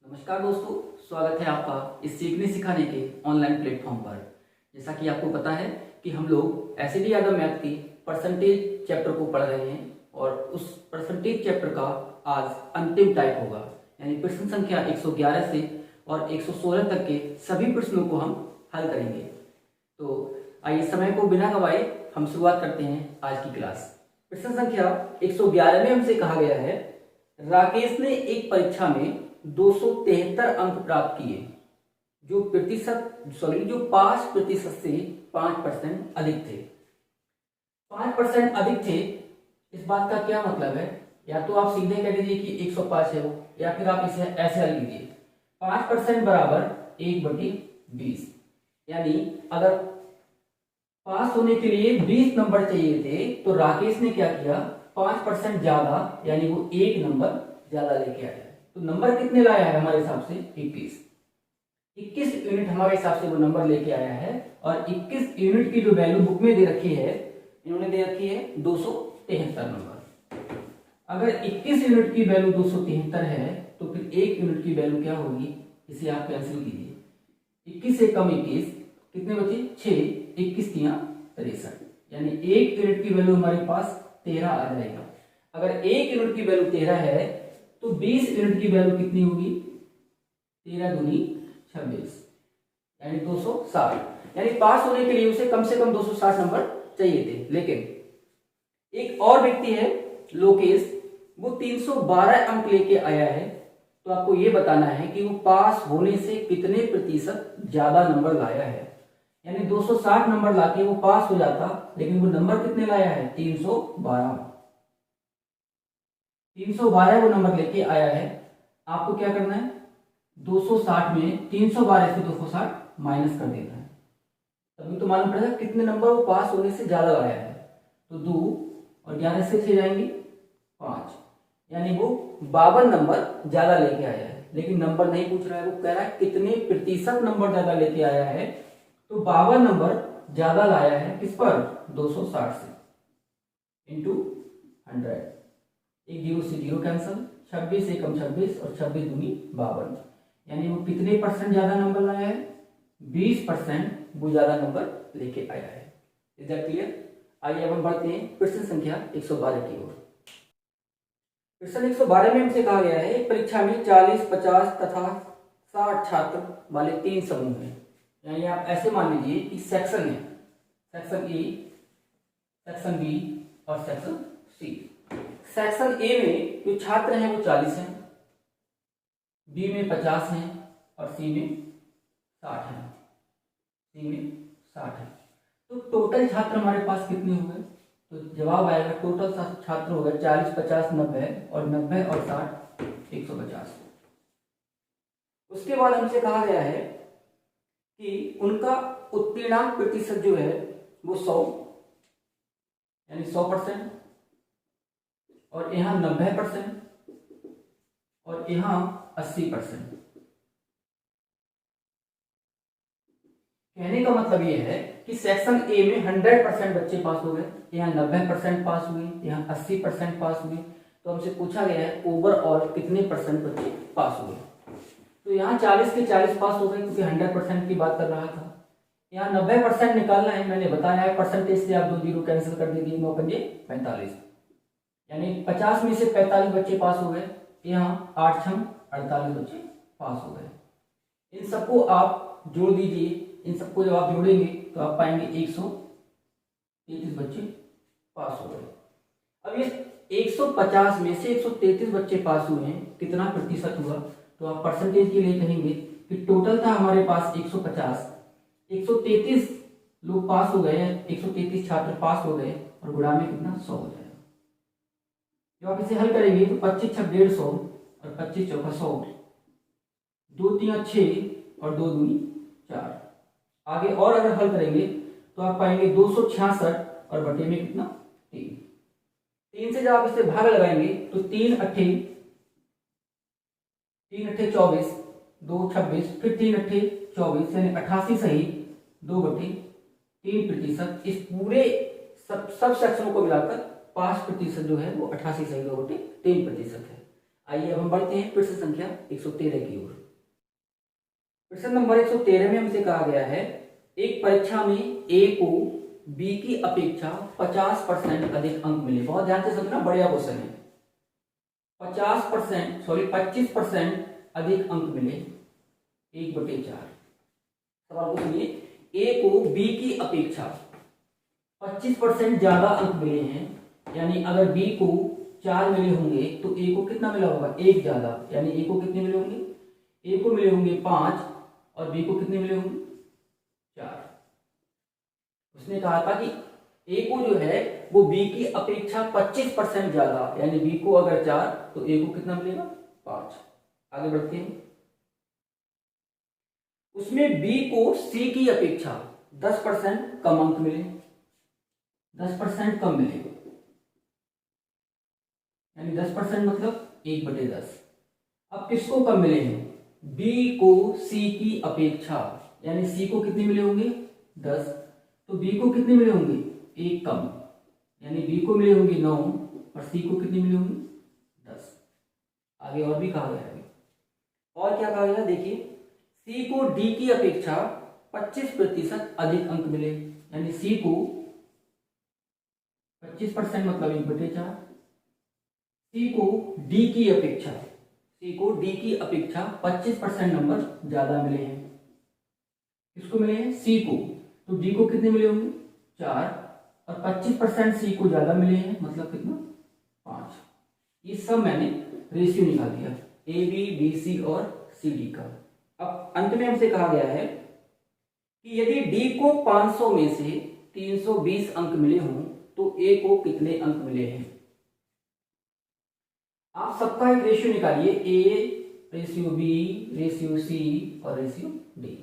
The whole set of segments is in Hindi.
नमस्कार दोस्तों, स्वागत है आपका इस सीखने सिखाने के ऑनलाइन प्लेटफॉर्म पर। जैसा कि आपको पता है कि हम लोग एसडी यादव मैथ की परसेंटेज चैप्टर को पढ़ रहे हैं और उस परसेंटेज चैप्टर का आज अंतिम टाइप होगा, यानी प्रश्न संख्या 111 से और 116 तक के सभी प्रश्नों को हम हल करेंगे। तो आइए समय को बिना गवाए हम शुरुआत करते हैं आज की क्लास। प्रश्न संख्या 111 में हमसे कहा गया है, राकेश ने एक परीक्षा में 273 अंक प्राप्त किए जो 5% से 5% अधिक थे। 5% अधिक थे, इस बात का क्या मतलब है? या तो आप सीधे कह दीजिए कि 105 है वो, या फिर आप इसे ऐसे हल कीजिए 5% बराबर 1/20। यानी अगर पास होने के लिए 20 नंबर चाहिए थे तो राकेश ने क्या किया, 5% ज्यादा यानी वो 1 नंबर ज्यादा लेके आया। तो नंबर कितने लाया है हमारे हिसाब से? 21 यूनिट हमारे हिसाब से वो नंबर लेके आया है। और 21 यूनिट की जो वैल्यू बुक में दे रखी है, इन्होंने दे रखी है 273 नंबर। अगर 21 यूनिट की वैल्यू 273 है तो फिर 1 यूनिट की वैल्यू क्या होगी, इसे आप कैंसिल कीजिए। 21 से कम 21 कितने बचे? 6, 21 3 63, यानी 1 यूनिट की वैल्यू हमारे पास 13 आ जाएगा। अगर 1 यूनिट की वैल्यू 13 है तो 20 यूनिट की वैल्यू कितनी होगी? 13 दूनी 26, यानी 260। यानी पास होने के लिए उसे कम से कम 260 नंबर चाहिए थे। लेकिन एक और व्यक्ति है लोकेश, वो 312 अंक लेके आया है। तो आपको ये बताना है कि वो पास होने से कितने प्रतिशत ज्यादा नंबर लाया है। यानी 260 नंबर लाके वो पास हो जाता, लेकिन वो नंबर कितने लाया है? 312 वो नंबर लेके आया है। आपको क्या करना है, 260 में 312 से 260 माइनस कर देना है, तभी तो मालूम पड़ेगा कितने नंबर वो पास होने से ज्यादा लाया है। तो 2 और 11 से 6 जाएंगे 5, यानी वो 52 नंबर ज्यादा लेके आया है। लेकिन नंबर नहीं पूछ रहा है, वो कह रहा है कितने प्रतिशत नंबर ज्यादा लेके आया है। तो 52 नंबर ज्यादा लाया है किस पर? 260 से इंटू 100। एक 0 से 0 कैंसल, 26 से कम 26 और 26 दूनी 52, यानी वो कितने परसेंट ज्यादा नंबर लाया है? 20% वो ज्यादा नंबर लेके आया है। Is that clear? आइए अब हम बढ़ते हैं प्रश्न संख्या 112 की ओर। प्रश्न 112 में हमसे कहा गया है, एक परीक्षा में 40, 50 तथा 60 छात्र वाले 3 समूह हैं। यानी आप ऐसे मान लीजिए कि सेक्शन है, सेक्शन ए, सेक्शन बी और सेक्शन सी। सेक्शन ए में जो छात्र हैं वो 40 हैं, बी में 50 हैं और सी में 60 हैं। तो टोटल छात्र हमारे पास कितने हो गए? तो जवाब आएगा टोटल छात्र हो गए 40, 50, 90 और 90 और 60 150। उसके बाद हमसे कहा गया है कि उनका उत्तीर्णांक प्रतिशत जो है वो 100, यानी 100%, और यहाँ 90% और यहाँ 80%। कहने का मतलब ये है कि सेक्शन ए में 100% बच्चे पास हो गए, यहाँ 90% पास हुए, यहाँ 80% पास हुए। तो हमसे पूछा गया है ओवरऑल कितने परसेंट बच्चे पास हुए। तो यहाँ 40 के 40 पास हो गए क्योंकि 100% की बात कर रहा था। यहाँ 90% निकालना है, मैंने बताया है परसेंटेज से आप 2 0 कैंसिल कर दीजिए, 9 पंजे 45, यानी 50 में से 45 बच्चे पास हो गए। यहाँ 8 6 48 बच्चे पास हो गए। इन सबको आप जोड़ दीजिए, इन सबको जब आप जोड़ेंगे तो आप पाएंगे 133 बच्चे पास हो गए। अब ये 150 में से 133 बच्चे पास हुए हैं, कितना प्रतिशत हुआ? तो आप परसेंटेज के लिए कहेंगे कि टोटल था हमारे पास 150, 133 लोग पास हो गए, 133 छात्र पास हो गए और गुणा में कितना? 100 हो जाएगा। जब आप इसे हल करेंगे तो 25 6 150 और 25 चौका 100, 2 3 6 और 2 दूनी 4। आगे और अगर हल करेंगे तो आप पाएंगे 266 और बटे में कितना? 3 से जब आप इसे भाग लगाएंगे तो 3 अट्ठे 24, 2 26, फिर 3 अट्ठे 24, यानी 88 सही 2/3%। इस पूरे सब सेक्शनों को मिलाकर 5% जो है वो 88 सही 2/3% है। आइए अब हम बढ़ते हैं प्रश्न संख्या 113 की ओर। प्रश्न नंबर 113 में हमसे कहा गया है, एक परीक्षा में ए को बी की अपेक्षा 50% अधिक अंक मिले। बहुत ध्यान से समझना, बढ़िया क्वेश्चन है। 25% अधिक अंक मिले 1/4। सवाल को सुनिए, ए को बी की अपेक्षा 25% ज्यादा अंक मिले हैं, यानी अगर बी को 4 मिले होंगे तो ए को कितना मिला होगा, 1 ज्यादा, यानी ए को कितने मिले होंगे, ए को मिले होंगे 5 और बी को कितने मिले होंगे 4। उसने कहा था कि ए को जो है वो बी की अपेक्षा 25% ज्यादा, यानी बी को अगर 4 तो ए को कितना मिलेगा 5। आगे बढ़ते हैं। उसमें बी को सी की अपेक्षा 10% कम अंक मिले, 10% कम मिले, यानी 10% मतलब 1/10। अब किसको कम मिले हैं, बी को सी की अपेक्षा, यानी सी को कितने मिले होंगे 10, तो बी को कितने मिले होंगे 1 कम, यानी बी को मिले होंगे 9 और सी को कितने मिले होंगे 10। आगे और भी कहा गया है, और क्या कहा गया देखिए, सी को डी की अपेक्षा 25% अधिक अंक मिले, यानी सी को 25% मतलब 1/4, सी को डी की अपेक्षा, सी को डी की अपेक्षा 25% नंबर ज्यादा मिले हैं। किसको मिले हैं, सी को, तो डी को कितने मिले होंगे 4 और 25% सी को ज्यादा मिले हैं, मतलब कितना 5। ये सब मैंने रेशियो निकाल दिया, ए बी डी सी और सी डी का। अब अंत में हमसे कहा गया है कि यदि डी को 500 में से 320 अंक मिले हों तो ए को कितने अंक मिले हैं। आप सबका एक रेशियो निकालिए, A ratio B ratio C और रेशियो डी।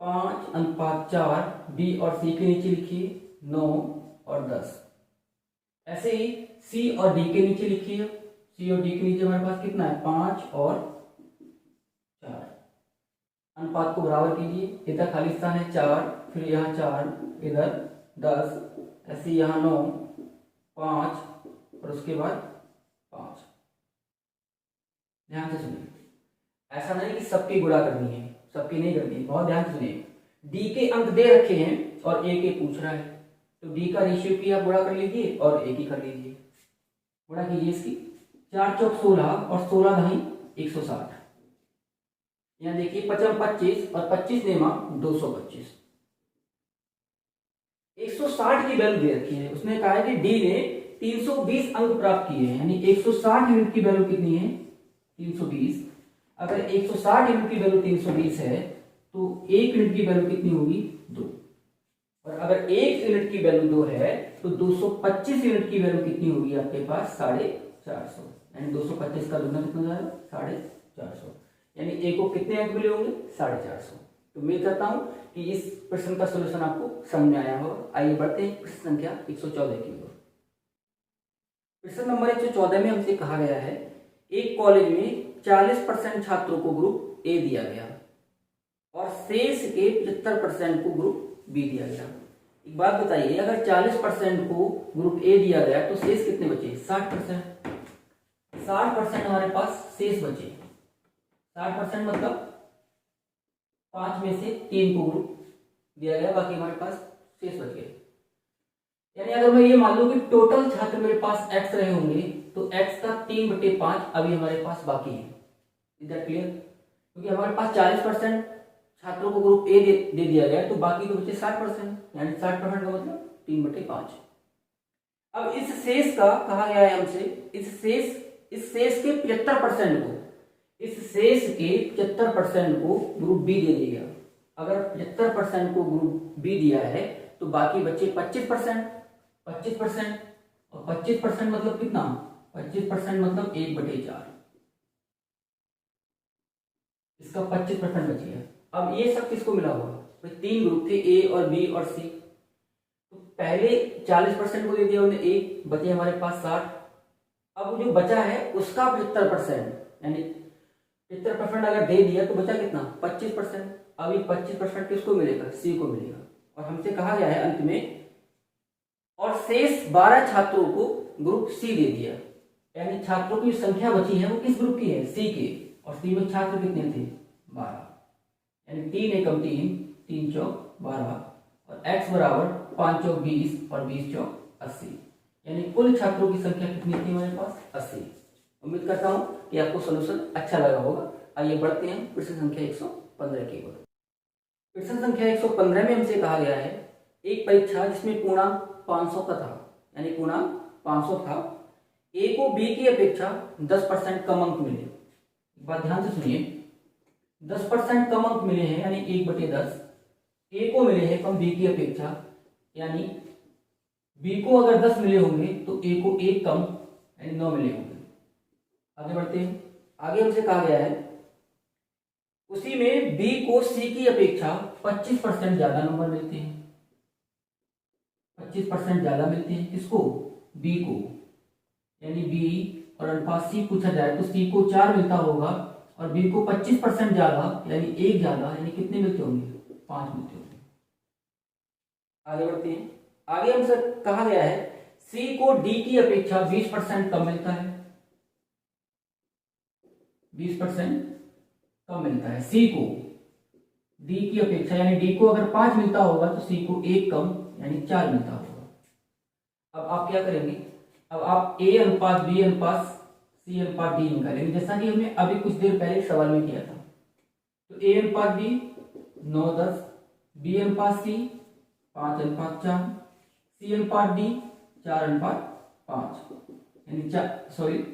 5:4, बी और सी के नीचे लिखिए 9 और 10। ऐसे ही सी और डी के नीचे लिखिए, सी और डी के नीचे हमारे पास कितना है 5 और 4। अनुपात को बराबर कीजिए, इधर खाली स्थान है 4, फिर यहाँ 4, इधर 10, ऐसे यहाँ 9, 5 और उसके बाद 5। ध्यान से सुनिए, ऐसा नहीं कि सबकी गुणा करनी है, सबकी नहीं करनी है, बहुत ध्यान से सुनिए। डी के अंक दे रखे हैं और ए के पूछ रहा है, तो डी का रेशियो की आप गुणा कर लीजिए और ए की कर लीजिए। गुणा कीजिए इसकी, 4 चौक 16 और 16 दही 160। यहाँ देखिए 55 25 और 25 नेमा 225। 160 की वैल्यू दे रखी है, उसने कहा है कि डी ने 320 अंक प्राप्त किए हैं, यानी 160 यूनिट की वैल्यू कितनी है 320। अगर 160 यूनिट की वैल्यू 320 है तो 1 यूनिट की वैल्यू कितनी होगी 2, और अगर 1 यूनिट की वैल्यू 2 है तो 225 यूनिट की वैल्यू कितनी होगी आपके पास 450, यानी 225 का दुगना कितना जाएगा 450, यानी ए को कितने अंक मिले होंगे 450। तो उम्मीद करता हूं कि इस प्रश्न का सलूशन आपको समझ में आया होगा। आइए बढ़ते हैं प्रश्न संख्या 114 की ओर। प्रश्न नंबर 114 में हमसे कहा गया है, एक कॉलेज में 40% छात्रों को ग्रुप ए दिया गया और शेष के 75% को ग्रुप बी दिया गया। एक बात बताइए, अगर 40% को ग्रुप ए दिया गया तो शेष कितने बचे 60%। 60% हमारे पास शेष बचे, 60% मतलब 5 में से 3 को ग्रुप दिया गया, बाकी हमारे पास शेष बच गए। यानी अगर मैं ये मान लूं कि टोटल छात्र मेरे पास x रहे होंगे तो x का 3/5 अभी हमारे पास बाकी है। इधर क्लियर, क्योंकि हमारे पास 40% छात्रों को ग्रुप ए दे दिया गया तो बाकी तो बचे 60%, यानी 60% का मतलब 3/5। अब इस शेष का कहा गया है हमसे, इस शेष के 75% को, इस शेष के 75% को ग्रुप बी दे दिया। अगर 75% को ग्रुप बी दिया है तो बाकी बचे 25%, 25% और 25% मतलब कितना 25% मतलब 1/4, इसका 25% बचेगा। अब ये सब किसको मिला हुआ, भाई 3 ग्रुप थे ए और बी और सी, तो पहले 40% को दे दिया उन्हें ए, बचे हमारे पास 60। अब जो बचा है उसका 75%, यानी 75% अगर दे दिया तो बचा कितना 25%। अब ये 25% किसको मिलेगा सी को मिलेगा, और हमसे कहा गया है अंत में, और शेष 12 छात्रों को ग्रुप सी दे दिया। यानी छात्रों की संख्या बची है वो किस ग्रुप की है, सी के, और सी में छात्र कितने थे, 12, यानी 3 एकम 3, 3 चौक 12, और x बराबर 5 चौक 20 और 20 चौक 80, यानी कुल छात्रों की संख्या कितनी थी हमारे पास, 80। उम्मीद करता हूँ कि आपको सोल्यूशन अच्छा लगा होगा। आइए बढ़ते हैं प्रश्न संख्या 115 की ओर। प्रश्न संख्या 115 में हमसे कहा गया है एक परीक्षा जिसमें पूर्णांक 500 का था, यानी पूर्णांक 500 था, ए को बी की अपेक्षा 10% कम अंक मिले। एक बात ध्यान से सुनिए, 10% कम अंक मिले हैं यानी 1/10, ए को मिले हैं कम बी की अपेक्षा, यानी बी को अगर 10 मिले होंगे तो ए को 1 कम यानी 9 मिले होंगे। आगे बढ़ते हैं। आगे हमसे कहा गया है उसी में बी को सी की अपेक्षा 25% ज्यादा नंबर मिलते हैं, 25% ज्यादा मिलते हैं किसको, बी को, यानी बी और अनुपात सी पूछा जाए तो सी को 4 मिलता होगा और बी को 25% ज्यादा यानी 1 ज्यादा, यानी कितने मिलते होंगे, 5 मिलते होंगे। आगे बढ़ते हैं। आगे हमसे कहा गया है सी को डी की अपेक्षा 20% कम मिलता है, 20% कम मिलता है सी को डी की अपेक्षा, यानी डी को अगर 5 मिलता होगा तो सी को 1 कम यानी 4 मिलता होगा। अब आप क्या करेंगे, अब आप ए अनुपात बी अनुपात सी अनुपात डी निकालेंगे, जैसा कि हमने अभी कुछ देर पहले सवाल में किया था। तो ए अनुपात बी 9:10, बी अनुपात सी 5:4, सी अनुपात डी 4:5, यानी सॉरी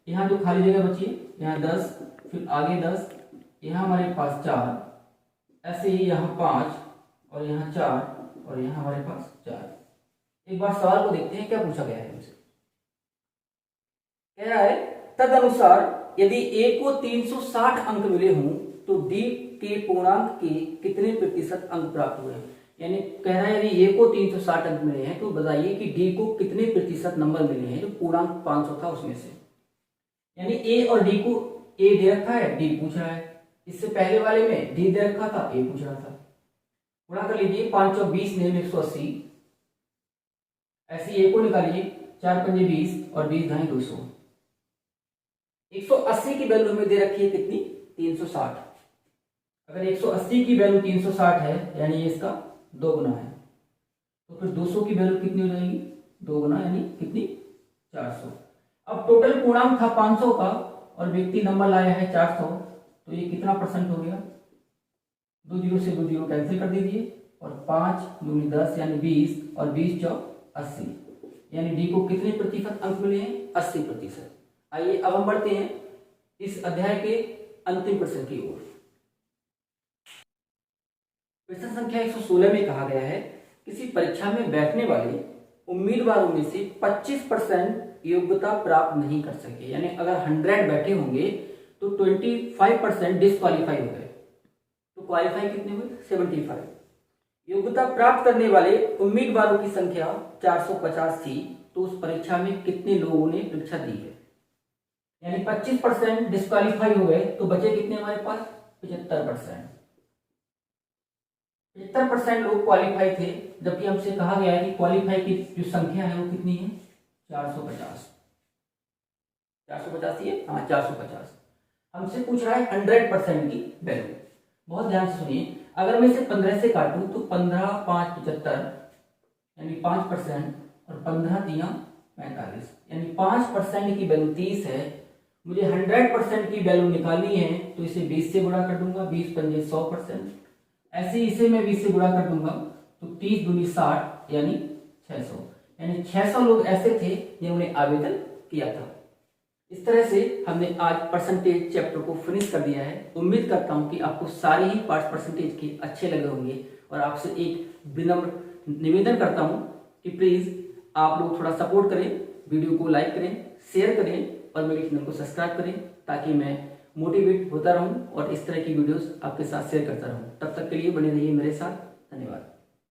यहाँ जो खाली जगह बची है यहाँ 10, फिर आगे 10, यहाँ हमारे पास 4, ऐसे ही यहाँ 5 और यहाँ 4 और यहाँ हमारे पास 4। एक बार सवाल को देखते हैं क्या पूछा गया है हमसे। कह रहा है तदनुसार यदि ए को 360 अंक मिले हों तो डी के पूर्णांक के कितने प्रतिशत अंक प्राप्त हुए, यानी कह रहा है यदि ए को 360 अंक मिले हैं तो बताइए कि डी को कितने प्रतिशत नंबर मिले हैं जो पूर्णांक 500 था उसमें से। यानी ए और डी को ए दे रखा है, डी पूछ रहा है, इससे पहले वाले में डी दे रखा था, ए पूछ रहा था। गुणा कर लीजिए, 5 चौक 20 ने 180, ऐसे ए को निकालिए, 4 पंजे 20 और 20 ढाई 200। 180 की वैल्यू हमें दे रखी है कितनी, 360। अगर 180 की वैल्यू 360 है यानी ये इसका 2 गुना है, तो फिर 200 की वैल्यू कितनी हो जाएगी, 2 गुना यानी कितनी, 400। अब टोटल पूर्णांक था 500 का और व्यक्ति नंबर लाया है 400, तो ये कितना परसेंट हो गया, 2 जीरो से 2 जीरो कैंसिल कर दीजिए और 5 दूनी 10 यानी 20 और 20 चौक 80, यानी डी को कितने प्रतिशत अंक मिले हैं, 80%। आइए अब हम बढ़ते हैं इस अध्याय के अंतिम प्रश्न की ओर। प्रश्न संख्या 116 में कहा गया है किसी परीक्षा में बैठने वाले उम्मीदवारों में से 25% योग्यता प्राप्त नहीं कर सके, यानी अगर 100 बैठे होंगे तो 25% डिस्क्वालीफाई हो गए, तो क्वालिफाई कितने हुए, 75। योग्यता प्राप्त करने वाले उम्मीदवारों की संख्या 450 थी, तो उस परीक्षा में कितने लोगों ने परीक्षा दी है, यानी 25% डिस्क्वालीफाई हो गए तो बचे कितने हमारे पास, 75%। 75% लोग क्वालिफाई थे, जबकि हमसे कहा गया है कि क्वालिफाई की जो संख्या है वो कितनी है, 450। 450 ही है, हाँ 450। हमसे पूछ रहा है 100% की वैल्यू। बहुत ध्यान से सुनिए, अगर मैं इसे 15 से काटूं तो 15 5 75 यानी 5% और 15 दिया 45, यानी 5% की वैल्यू 30 है। मुझे 100% की वैल्यू निकालनी है तो इसे 20 से गुणा कर दूंगा, 20 पंजे 100%, ऐसे इसे मैं 20 से गुणा कर दूंगा तो 30 दूनी 60 यानी 600, यानी 600 लोग ऐसे थे जिन्होंने आवेदन किया था। इस तरह से हमने आज परसेंटेज चैप्टर को फिनिश कर दिया है। उम्मीद करता हूं कि आपको सारे ही पार्ट परसेंटेज के अच्छे लगे होंगे और आपसे एक विनम्र निवेदन करता हूं कि प्लीज आप लोग थोड़ा सपोर्ट करें, वीडियो को लाइक करें, शेयर करें और मेरे चैनल को सब्सक्राइब करें ताकि मैं मोटिवेट होता रहूं और इस तरह की वीडियोस आपके साथ शेयर करता रहूं। तब तक के लिए बने रहिए मेरे साथ। धन्यवाद।